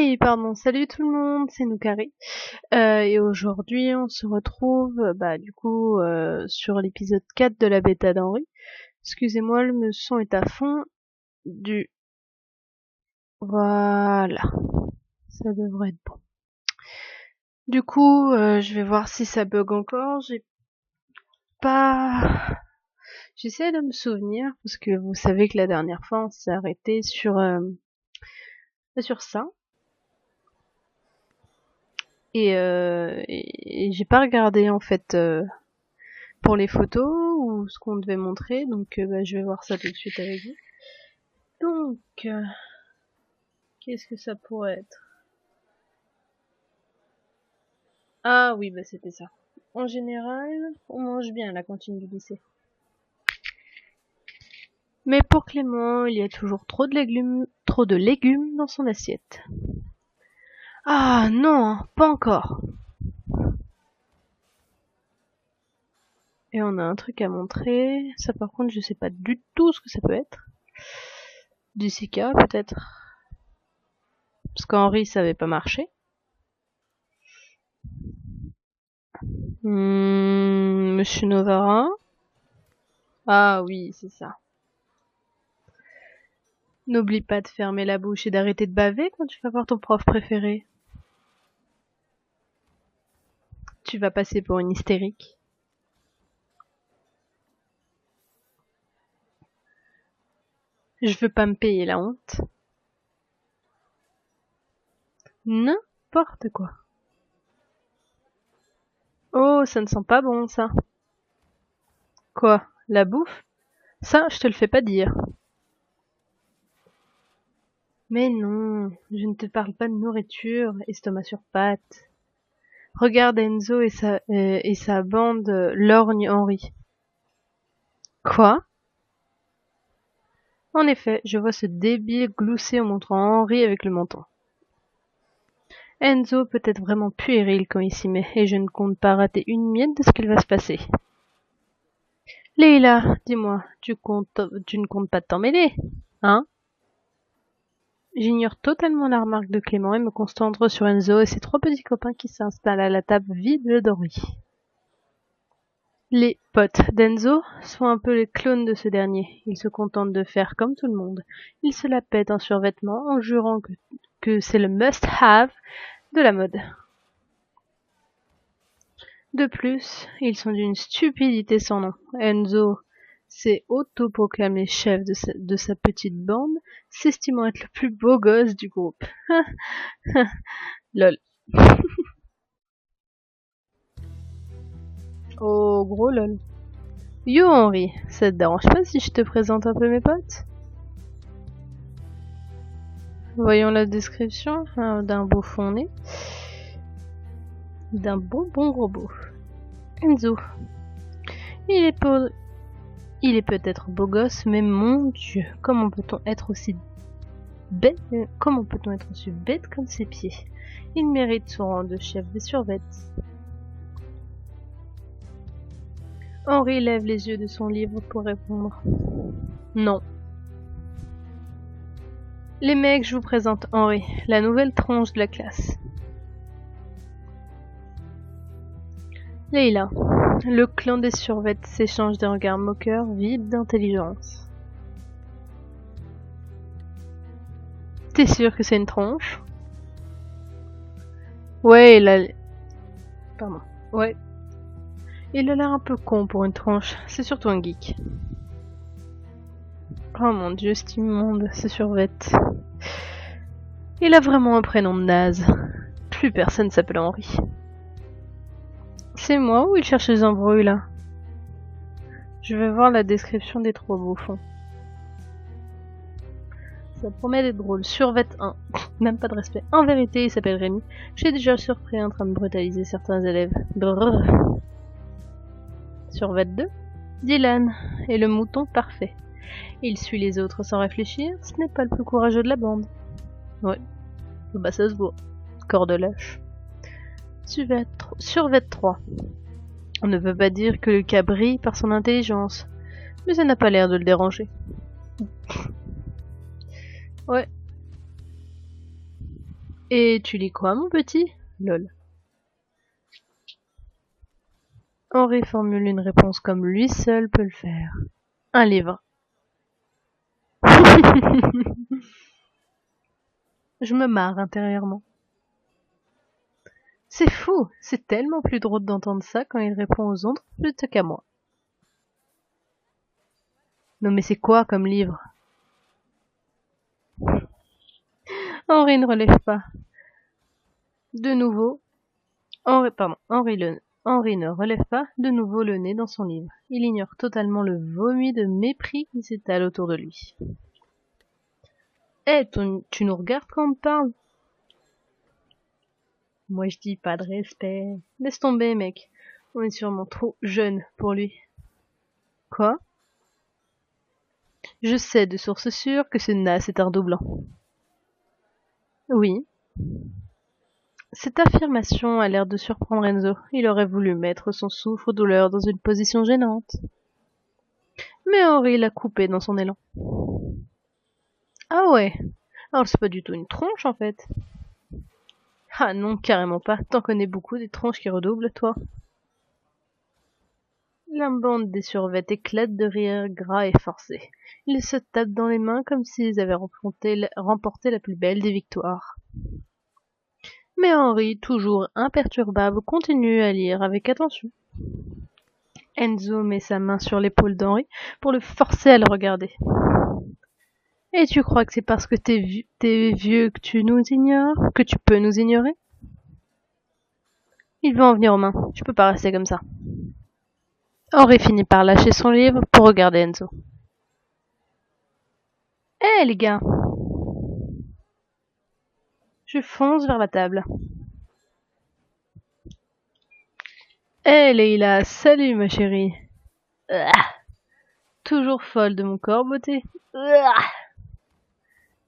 Oui, pardon. Salut tout le monde, c'est Noukari. Et aujourd'hui, on se retrouve, sur l'épisode 4 de la bêta d'Henri. Excusez-moi, le son est à fond du... Voilà, ça devrait être bon. Du coup, je vais voir si ça bug encore. Pas... J'essaie de me souvenir, parce que vous savez que la dernière fois, on s'est arrêté sur ça. Et j'ai pas regardé, en fait... pour les photos ou ce qu'on devait montrer, donc je vais voir ça tout de suite avec vous. Donc, qu'est-ce que ça pourrait être? Ah oui, c'était ça. En général, on mange bien à la cantine du lycée. Mais pour Clément, il y a toujours trop de légumes dans son assiette. Ah non, pas encore. Et on a un truc à montrer. Ça par contre, je sais pas du tout ce que ça peut être. Du Sika peut-être. Parce qu'Henri ça avait pas marché. Monsieur Novara. Ah oui, c'est ça. N'oublie pas de fermer la bouche et d'arrêter de baver quand tu vas voir ton prof préféré. Tu vas passer pour une hystérique. Je veux pas me payer la honte. N'importe quoi. Oh, ça ne sent pas bon, ça. Quoi? La bouffe? Ça, je te le fais pas dire. Mais non, je ne te parle pas de nourriture, estomac sur pattes. Regarde Enzo et sa bande lorgne Henri. Quoi? En effet, je vois ce débile glousser en montrant Henri avec le menton. Enzo peut être vraiment puéril quand il s'y met, et je ne compte pas rater une miette de ce qu'il va se passer. Leila, dis-moi, tu ne comptes pas t'en mêler, hein? J'ignore totalement la remarque de Clément et me concentre sur Enzo et ses trois petits copains qui s'installent à la table vide d'Henri. Les potes d'Enzo sont un peu les clones de ce dernier. Ils se contentent de faire comme tout le monde. Ils se la pètent en survêtement en jurant que c'est le must-have de la mode. De plus, ils sont d'une stupidité sans nom. Enzo s'est autoproclamé chef de sa petite bande, s'estimant être le plus beau gosse du groupe. Lol. Oh, gros lol. Yo Henri, ça te dérange pas si je te présente un peu mes potes? Voyons la description d'un beau fond-nez. D'un bon gros beau. Enzo. Il est peut-être beau gosse, mais mon Dieu, comment peut-on être aussi bête comme ses pieds? Il mérite son rang de chef des survettes. Henri lève les yeux de son livre pour répondre. Non. Les mecs, je vous présente Henri, la nouvelle tronche de la classe. Leila. Le clan des survettes s'échange des regards moqueurs, vides d'intelligence. T'es sûr que c'est une tronche? Ouais, Pardon. Ouais. Il a l'air un peu con pour une tronche, c'est surtout un geek. Oh mon dieu, c'est immonde, ce survette. Il a vraiment un prénom de naze. Plus personne s'appelle Henri. C'est moi ou il cherche les embrouilles là? Je vais voir la description des trois bouffons. Ça promet d'être drôle. Survette 1. Même pas de respect. En vérité, il s'appelle Rémi. J'ai déjà surpris en train de brutaliser certains élèves. Brrr. Survette 2. Dylan est le mouton parfait. Il suit les autres sans réfléchir. Ce n'est pas le plus courageux de la bande. Ouais. Bah ça se voit. Corps de lâche. Survette 3. On ne peut pas dire que le cas brille par son intelligence, mais ça n'a pas l'air de le déranger. Ouais. Et tu lis quoi, mon petit? Lol. Henri formule une réponse comme lui seul peut le faire. Un livre. Je me marre intérieurement. C'est fou, c'est tellement plus drôle d'entendre ça quand il répond aux autres plutôt qu'à moi. Non mais c'est quoi comme livre? Henri ne relève pas. De nouveau, Henri ne relève pas de nouveau le nez dans son livre. Il ignore totalement le vomi de mépris qui s'étale autour de lui. Eh, tu nous regardes quand on te parle? Moi je dis pas de respect. Laisse tomber, mec. On est sûrement trop jeune pour lui. Quoi? Je sais de source sûre que ce naze est un redoublant. Oui. Cette affirmation a l'air de surprendre Enzo. Il aurait voulu mettre son souffre-douleur dans une position gênante. Mais Henri l'a coupé dans son élan. Ah ouais. Alors c'est pas du tout une tronche en fait. Ah non, carrément pas. T'en connais beaucoup des tronches qui redoublent, toi. La bande des survêtes éclate de rire gras et forcé. Ils se tapent dans les mains comme s'ils avaient remporté la plus belle des victoires. Mais Henri, toujours imperturbable, continue à lire avec attention. Enzo met sa main sur l'épaule d'Henri pour le forcer à le regarder. Et tu crois que c'est parce que t'es vieux que tu nous ignores, que tu peux nous ignorer? Il veut en venir aux mains. Tu peux pas rester comme ça. Henri finit par lâcher son livre pour regarder Enzo. Hé les gars! Je fonce vers la table. Hé Leïla, salut ma chérie. Toujours folle de mon corps, beauté.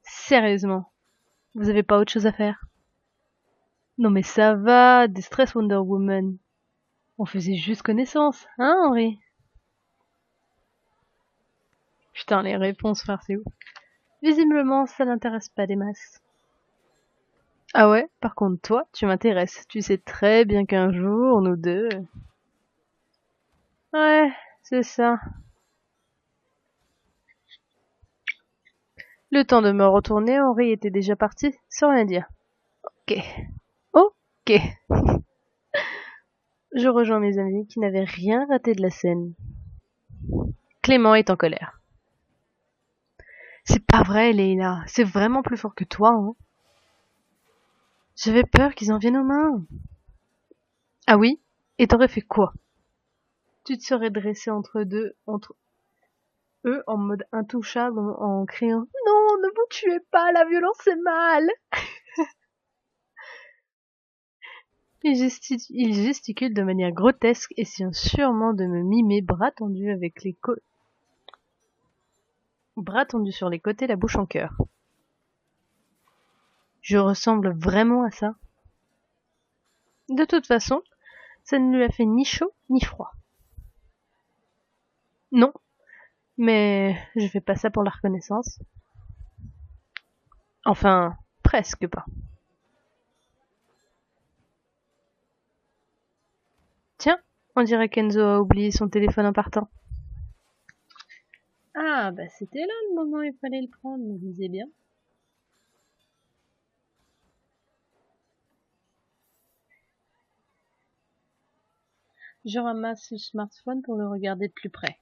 Sérieusement, vous avez pas autre chose à faire? Non mais ça va, des stress Wonder Woman. On faisait juste connaissance, hein Henri? Putain, les réponses, frère, c'est ouf. Visiblement, ça n'intéresse pas des masses. Ah ouais? Par contre, toi, tu m'intéresses. Tu sais très bien qu'un jour, nous deux... Ouais, c'est ça. Le temps de me retourner, Henri était déjà parti, sans rien dire. Ok. Ok. Je rejoins mes amis qui n'avaient rien raté de la scène. Clément est en colère. C'est pas vrai, Leïla. C'est vraiment plus fort que toi, hein. J'avais peur qu'ils en viennent aux mains. Ah oui? Et t'aurais fait quoi? Tu te serais dressé entre eux, en mode intouchable, en criant «Non, ne vous tuez pas, la violence c'est mal!» Il gesticule de manière grotesque, essayant sûrement de me mimer, bras tendus sur les côtés, la bouche en cœur. Je ressemble vraiment à ça? De toute façon, ça ne lui a fait ni chaud ni froid. Non, mais je fais pas ça pour la reconnaissance. Enfin, presque pas. Tiens, on dirait qu'Enzo a oublié son téléphone en partant. Ah, bah c'était là le moment où il fallait le prendre, me disais bien. Je ramasse le smartphone pour le regarder de plus près.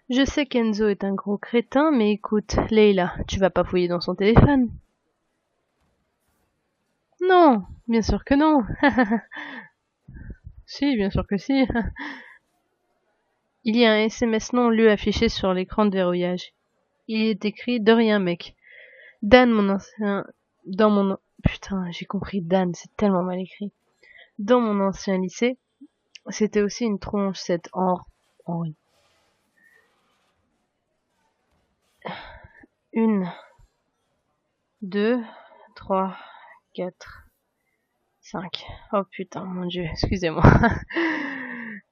Je sais qu'Enzo est un gros crétin, mais écoute, Leïla, tu vas pas fouiller dans son téléphone. Non, bien sûr que non. Si, bien sûr que si. Il y a un SMS non lu affiché sur l'écran de verrouillage. Il est écrit de rien, mec. Dan, mon ancien... Dans mon... Putain, j'ai compris Dan, c'est tellement mal écrit. Dans mon ancien lycée, c'était aussi une tronche, cette Henri. Une, deux, trois, quatre, 5. Oh putain, mon dieu, excusez-moi.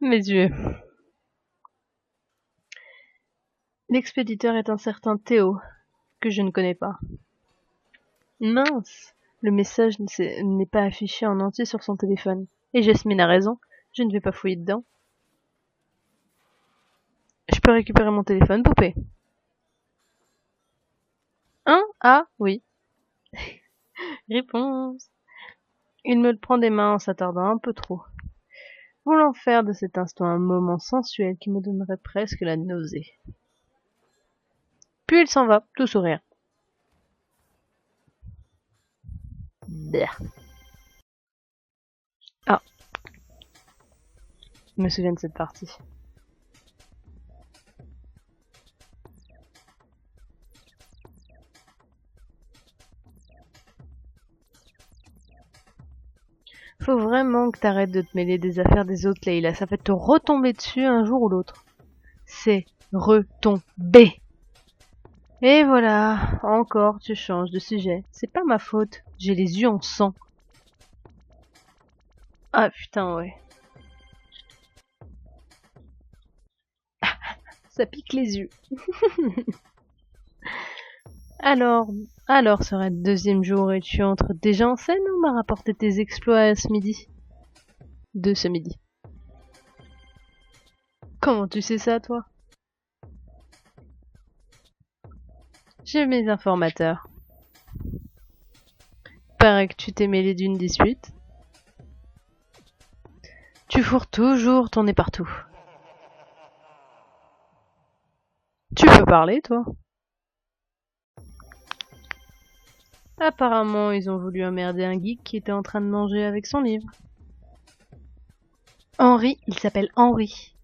Mes yeux. L'expéditeur est un certain Théo, que je ne connais pas. Mince! Le message n'est pas affiché en entier sur son téléphone. Et Jasmine a raison, je ne vais pas fouiller dedans. Je peux récupérer mon téléphone, poupée? Hein? Ah, oui. Réponse. Il me le prend des mains en s'attardant un peu trop, voulant faire de cet instant un moment sensuel qui me donnerait presque la nausée. Puis il s'en va, tout sourire. Bleh. Ah, je me souviens de cette partie. Faut vraiment que t'arrêtes de te mêler des affaires des autres, Leïla. Ça va te retomber dessus un jour ou l'autre. C'est retomber. Et voilà, encore tu changes de sujet. C'est pas ma faute. J'ai les yeux en sang. Ah putain, ouais. Ça pique les yeux. Alors serait le deuxième jour et tu entres déjà en scène ou m'a rapporté tes exploits ce midi? De ce midi. Comment tu sais ça, toi? J'ai mes informateurs. Paraît que tu t'es mêlé d'une dispute. Tu fourres toujours ton nez partout. Tu peux parler, toi? Apparemment, ils ont voulu emmerder un geek qui était en train de manger avec son livre. Henri, il s'appelle Henri.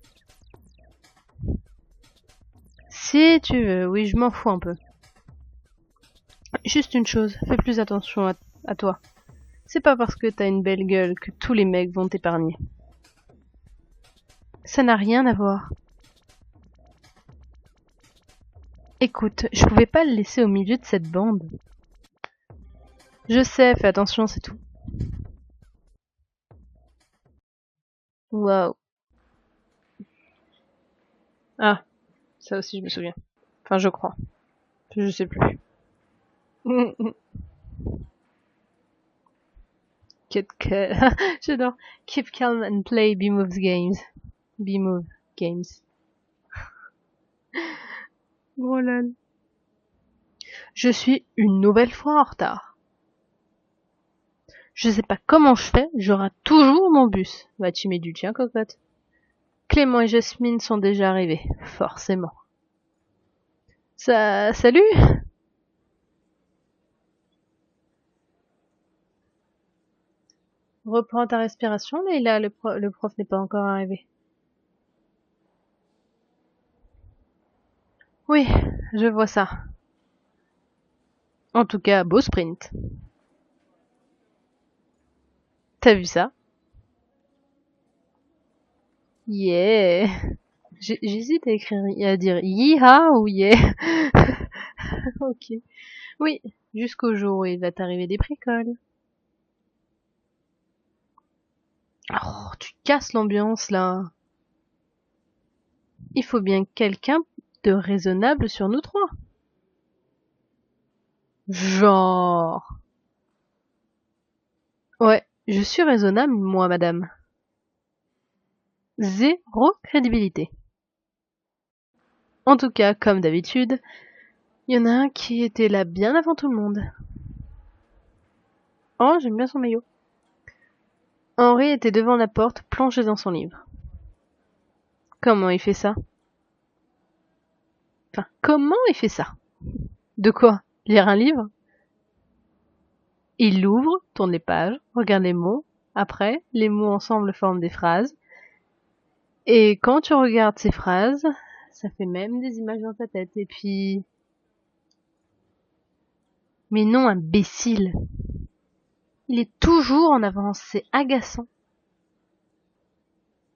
Si tu veux, oui, je m'en fous un peu. Juste une chose, fais plus attention à toi. C'est pas parce que t'as une belle gueule que tous les mecs vont t'épargner. Ça n'a rien à voir. Écoute, je pouvais pas le laisser au milieu de cette bande. Je sais, fais attention, c'est tout. Waouh. Ah, ça aussi je me souviens. Enfin, je crois. Je sais plus. J'adore. Keep calm and play B-Moves games. B-Move games. Oh là là. Je suis une nouvelle fois en retard. Je sais pas comment je fais, je rate toujours mon bus. Bah tu mets du tien, cocotte. Clément et Jasmine sont déjà arrivés, forcément. Salut. Reprends ta respiration, Leïla, le prof n'est pas encore arrivé. Oui, je vois ça. En tout cas, beau sprint. T'as vu ça? Yeah. J'hésite à dire yiha ou yeah. Ok. Oui, jusqu'au jour où il va t'arriver des bricoles. Oh, tu casses l'ambiance là. Il faut bien quelqu'un de raisonnable sur nous trois. Genre. Ouais, je suis raisonnable, moi, madame. Zéro crédibilité. En tout cas, comme d'habitude, il y en a un qui était là bien avant tout le monde. Oh, j'aime bien son maillot. Henri était devant la porte, plongé dans son livre. Comment il fait ça? Enfin, comment il fait ça? De quoi? Lire un livre? Il l'ouvre, tourne les pages, regarde les mots. Après, les mots ensemble forment des phrases. Et quand tu regardes ces phrases, ça fait même des images dans ta tête. Et puis... Mais non, imbécile. Il est toujours en avance, c'est agaçant.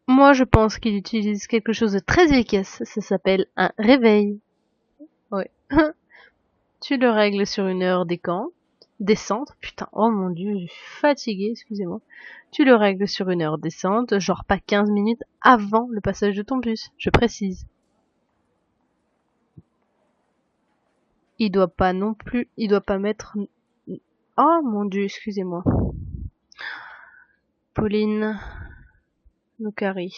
Moi, je pense qu'il utilise quelque chose de très efficace. Ça s'appelle un réveil. Ouais. Tu le règles sur une heure descente. Putain, oh mon dieu, je suis fatiguée, excusez-moi. Tu le règles sur une heure descente, genre pas 15 minutes avant le passage de ton bus, je précise. Il doit pas non plus, il doit pas mettre... Oh mon Dieu, excusez-moi. Pauline, Noukari.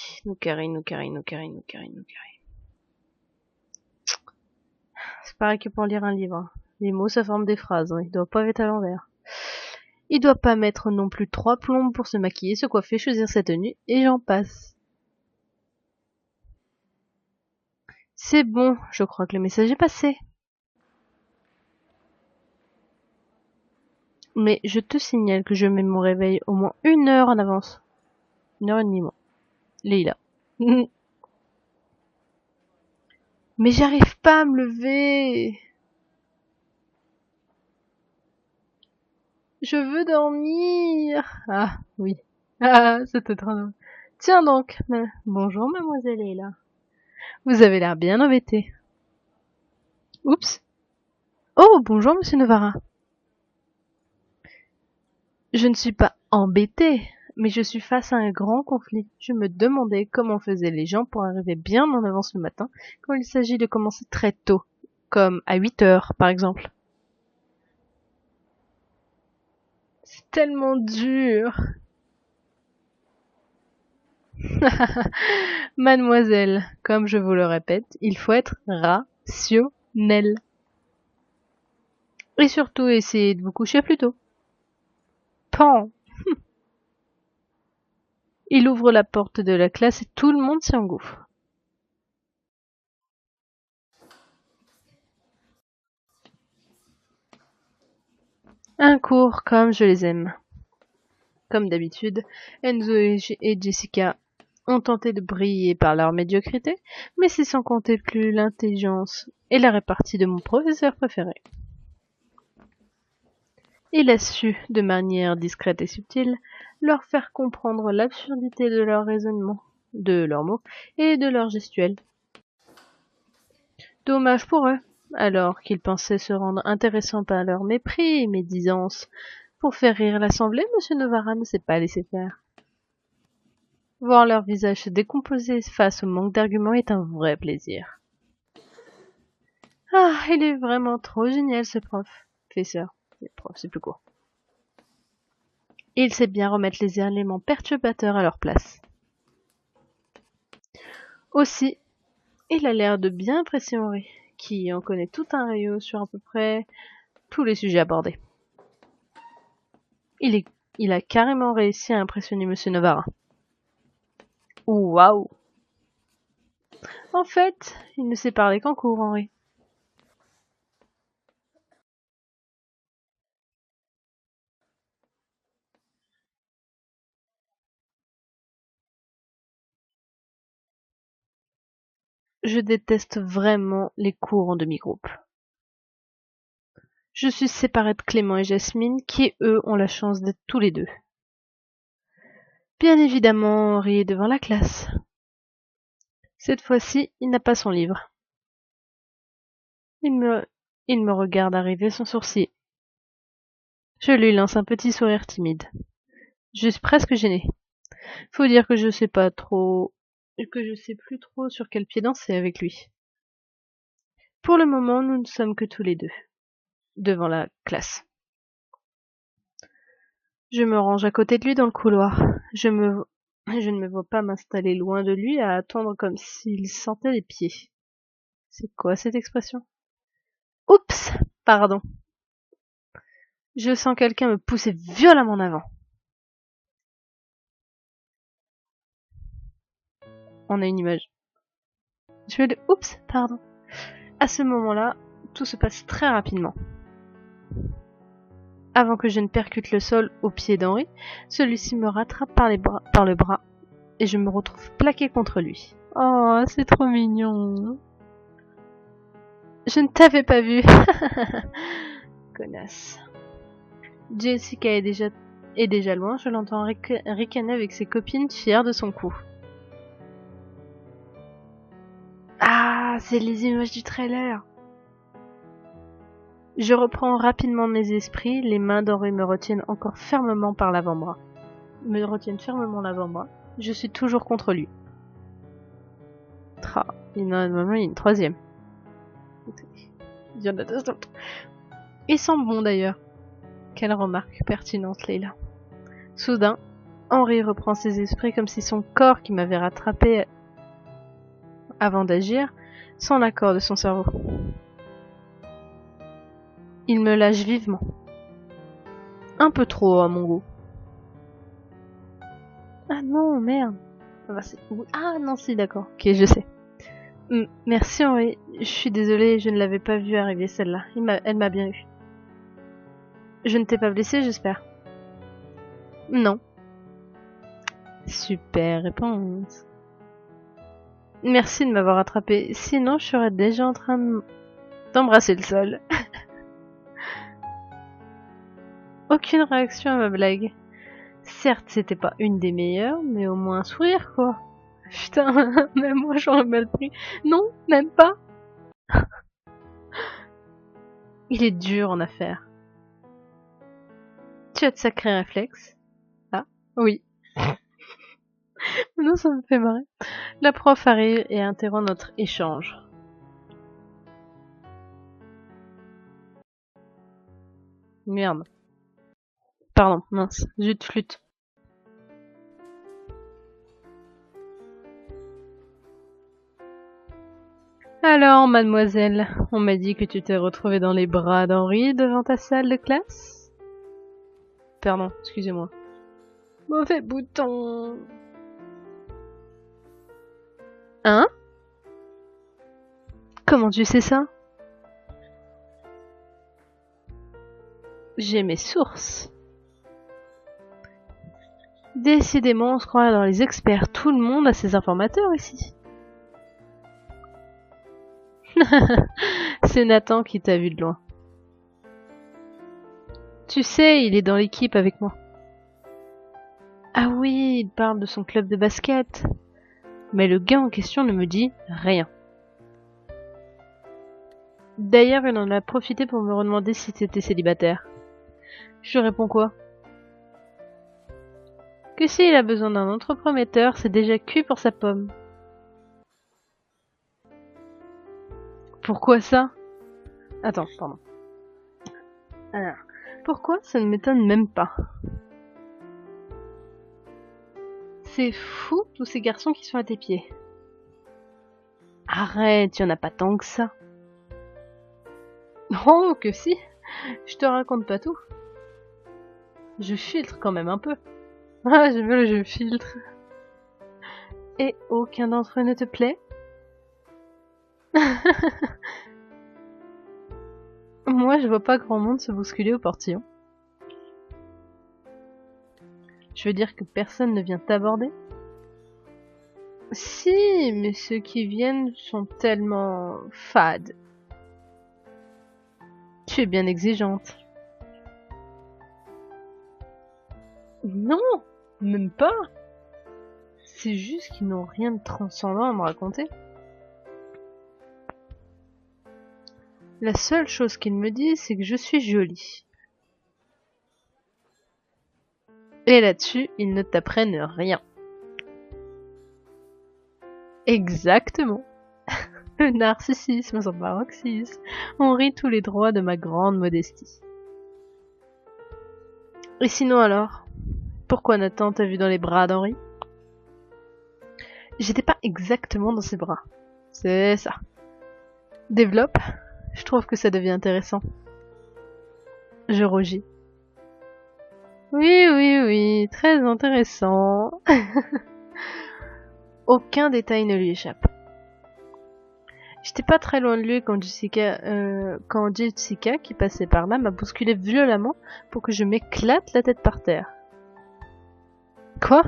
C'est pareil que pour lire un livre. Les mots, ça forme des phrases, hein. Ils doivent pas être à l'envers. Il doit pas mettre non plus 3 plombes pour se maquiller, se coiffer, choisir sa tenue, et j'en passe. C'est bon, je crois que le message est passé. Mais je te signale que je mets mon réveil au moins 1 heure en avance. 1h30, moi. Leïla. Mais j'arrive pas à me lever. Je veux dormir. Ah, oui. Ah, c'était trop drôle. Tiens donc. Bonjour, mademoiselle Leïla. Vous avez l'air bien embêtée. Oups. Oh, bonjour, monsieur Novara. Je ne suis pas embêtée, mais je suis face à un grand conflit. Je me demandais comment faisaient les gens pour arriver bien en avance le matin quand il s'agit de commencer très tôt, comme à 8 heures, par exemple. C'est tellement dur. Mademoiselle, comme je vous le répète, il faut être rationnel. Et surtout, essayez de vous coucher plus tôt. Pan. Il ouvre la porte de la classe et tout le monde s'y engouffre. Un cours comme je les aime. Comme d'habitude, Enzo et Jessica ont tenté de briller par leur médiocrité, mais c'est sans compter plus l'intelligence et la répartie de mon professeur préféré. Il a su, de manière discrète et subtile, leur faire comprendre l'absurdité de leur raisonnement, de leurs mots et de leurs gestuels. Dommage pour eux, alors qu'ils pensaient se rendre intéressants par leur mépris et médisance. Pour faire rire l'assemblée, M. Novara ne s'est pas laissé faire. Voir leur visage se décomposer face au manque d'arguments est un vrai plaisir. Ah, il est vraiment trop génial ce prof. Professeur. Prof, c'est plus court. Il sait bien remettre les éléments perturbateurs à leur place. Aussi, il a l'air de bien apprécier Henri, qui en connaît tout un rayon sur à peu près tous les sujets abordés. Il a carrément réussi à impressionner M. Novara. Waouh! En fait, il ne sait parler qu'en cours, Henri. Je déteste vraiment les cours en demi-groupe. Je suis séparée de Clément et Jasmine, qui eux ont la chance d'être tous les deux. Bien évidemment, Henri est devant la classe. Cette fois-ci, il n'a pas son livre. Il me regarde arriver sans sourciller. Je lui lance un petit sourire timide. Je suis presque gênée. Faut dire que je sais plus trop sur quel pied danser avec lui. Pour le moment, nous ne sommes que tous les deux, devant la classe. Je me range à côté de lui dans le couloir. Je ne me vois pas m'installer loin de lui à attendre comme s'il sentait les pieds. C'est quoi cette expression? Oups! Pardon. Je sens quelqu'un me pousser violemment en avant. On a une image. Je fais le oups, pardon. À ce moment-là, tout se passe très rapidement. Avant que je ne percute le sol au pied d'Henri, celui-ci me rattrape par le bras et je me retrouve plaquée contre lui. Oh, c'est trop mignon. Je ne t'avais pas vu. Connasse. Jessica est déjà loin, je l'entends ricaner avec ses copines fières de son coup. Ah, c'est les images du trailer. Je reprends rapidement mes esprits, les mains d'Henri me retiennent encore fermement par l'avant-bras. Je suis toujours contre lui. Il y a une troisième. Il y en a deux autres. Ils sont bons d'ailleurs. Quelle remarque pertinente, Leila. Soudain, Henri reprend ses esprits comme si son corps qui m'avait rattrapé avant d'agir, sans l'accord de son cerveau. Il me lâche vivement. Un peu trop à mon goût. Ah non, merde. Ah non, si, d'accord. Ok, je sais. Merci Henri. Je suis désolée, je ne l'avais pas vue arriver celle-là. Elle m'a bien eu. Je ne t'ai pas blessé, j'espère. Non. Super réponse. Merci de m'avoir attrapé. Sinon, je serais déjà en train d'embrasser le sol. Aucune réaction à ma blague. Certes, c'était pas une des meilleures, mais au moins un sourire, quoi. Putain, même moi j'aurais mal pris. Non, même pas. Il est dur en affaires. Tu as de sacrés réflexes. Ah, oui. Non, ça me fait marrer. La prof arrive et interrompt notre échange. Merde. Pardon, mince. Zut, flûte. Alors, mademoiselle, on m'a dit que tu t'es retrouvée dans les bras d'Henri devant ta salle de classe? Pardon, excusez-moi. Mauvais bouton. Hein? Comment tu sais ça? J'ai mes sources. Décidément, on se croirait dans les experts. Tout le monde a ses informateurs ici. C'est Nathan qui t'a vu de loin. Tu sais, il est dans l'équipe avec moi. Ah oui, il parle de son club de basket. Mais le gars en question ne me dit rien. D'ailleurs, il en a profité pour me redemander si t'étais célibataire. Je réponds quoi? Que s'il a besoin d'un autre prometteur, c'est déjà cuit pour sa pomme. Pourquoi ça? Attends, pardon. Alors, pourquoi ça ne m'étonne même pas? C'est fou, tous ces garçons qui sont à tes pieds. Arrête, y en a pas tant que ça. Oh, que si. Je te raconte pas tout. Je filtre quand même un peu. Ah, j'aime bien le jeu filtre. Et aucun d'entre eux ne te plaît? Moi, je vois pas grand monde se bousculer au portillon. Je veux dire que personne ne vient t'aborder? Si, mais ceux qui viennent sont tellement fades. Tu es bien exigeante. Non, même pas. C'est juste qu'ils n'ont rien de transcendant à me raconter. La seule chose qu'ils me disent, c'est que je suis jolie. Et là-dessus, ils ne t'apprennent rien. Exactement. Le narcissisme, son paroxysme. On rit tous les droits de ma grande modestie. Et sinon alors? Pourquoi Nathan t'a vu dans les bras d'Henri? J'étais pas exactement dans ses bras. C'est ça. Développe. Je trouve que ça devient intéressant. Je rougis. Oui, oui, oui, très intéressant. Aucun détail ne lui échappe. J'étais pas très loin de lui quand Jessica, qui passait par là, m'a bousculé violemment pour que je m'éclate la tête par terre. Quoi?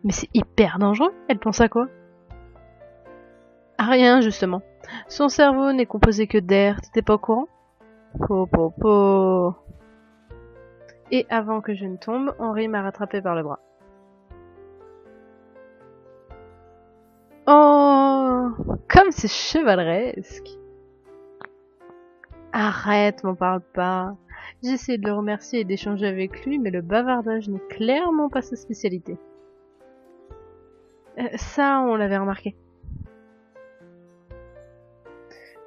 Mais c'est hyper dangereux. Elle pense à quoi? À rien, justement. Son cerveau n'est composé que d'air. T'étais pas au courant? Po. Et avant que je ne tombe, Henri m'a rattrapé par le bras. Oh, comme c'est chevaleresque. Arrête, m'en parle pas. J'ai essayé de le remercier et d'échanger avec lui, mais le bavardage n'est clairement pas sa spécialité. Ça, on l'avait remarqué.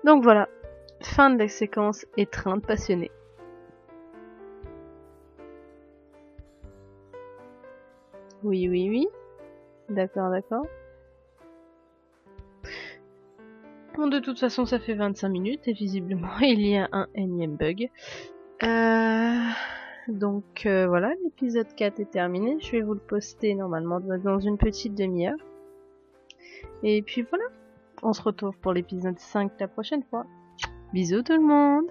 Donc voilà, Fin de la séquence étreinte passionnée. Oui, oui, oui. D'accord, d'accord. Bon, de toute façon, ça fait 25 minutes et visiblement, il y a un énième bug. Donc voilà, l'épisode 4 est terminé. Je vais vous le poster normalement dans une petite demi-heure. Et puis voilà, on se retrouve pour l'épisode 5 la prochaine fois. Bisous tout le monde!